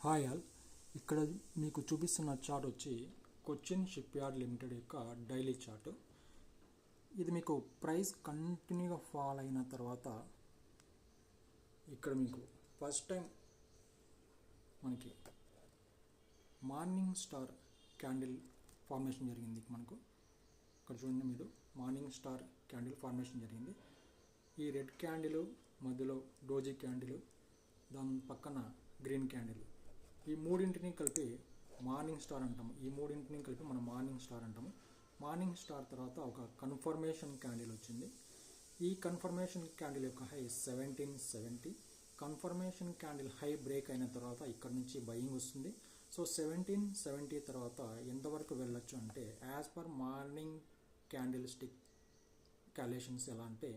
Hi all. ఇక్కడ మీకు చూపిస్తున్న చార్ట్ వచ్చి కొచ్చిన్ షిప్ యార్డ్ లిమిటెడ్ యొక్క డైలీ చార్ట్. ఇది మీకు ప్రైస్ కంటిన్యూగా ఫాల్ అయిన తర్వాత ఇక్కడ మీకు ఫస్ట్ టైం మనకి మార్నింగ్ స్టార్ క్యాండిల్ ఫార్మేషన్ జరిగింది. మనకు ఇక్కడ చూడండి, మీరు మార్నింగ్ స్టార్ క్యాండిల్ ఫార్మేషన్ జరిగింది. ఈ రెడ్ క్యాండిల్ మధ్యలో డోజీ క్యాండిల్, దాని పక్కన గ్రీన్ క్యాండిల్, ఈ మూడింటిని కలిపి మార్నింగ్ స్టార్ అంటాము. ఈ మూడింటిని కలిపి మనం మార్నింగ్ స్టార్ అంటాము. మార్నింగ్ స్టార్ తర్వాత ఒక కన్ఫర్మేషన్ క్యాండిల్ వచ్చింది. ఈ కన్ఫర్మేషన్ క్యాండిల్ యొక్క high 1770. Confirmation candle high break అయిన తర్వాత ఇక్కడ నుంచి బయింగ్ వస్తుంది. సో 1770 తర్వాత ఎంతవరకు వెళ్ళొచ్చు అంటే, as per morning candle stick calculations ఎలా అంటే,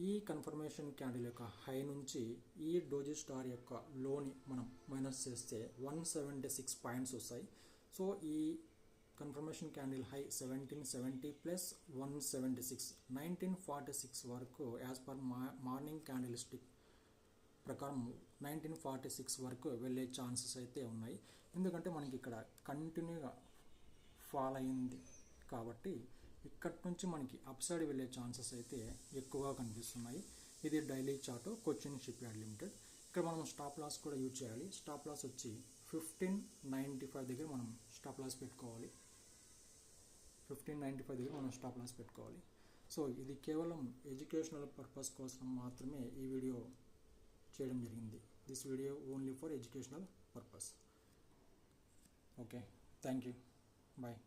ఈ కన్ఫర్మేషన్ క్యాండిల్ యొక్క హై నుంచి ఈ డోజీ స్టార్ యొక్క లోని మనం మైనస్ చేస్తే 176 పాయింట్స్ వస్తాయి. సో ఈ కన్ఫర్మేషన్ క్యాండిల్ హై 1770 ప్లస్ 176 1946 వరకు as per morning candle stick ప్రకారం 1946 వరకు వెళ్ళే ఛాన్సెస్ అయితే ఉన్నాయి. ఎందుకంటే మనకి ఇక్కడ కంటిన్యూగా ఫాల్ అయింది కాబట్టి ఇక్కడి నుంచి మనకి అప్ సైడ్ వెళ్ళే ఛాన్సెస్ అయితే ఎక్కువగా కనిపిస్తున్నాయి. ఇది daily chart Cochin ship yard limited. ఇక్కడ మనం స్టాప్ లాస్ కూడా యూజ్ చేయాలి. స్టాప్ లాస్ వచ్చి 1595 దగ్గర మనం స్టాప్ లాస్ పెట్టుకోవాలి. 1595 దగ్గర మనం స్టాప్ లాస్ పెట్టుకోవాలి. సో ఇది కేవలం ఎడ్యుకేషనల్ పర్పస్ కోసం మాత్రమే ఈ వీడియో చేయడం జరిగింది. This video only for educational purpose. Okay, thank you, bye.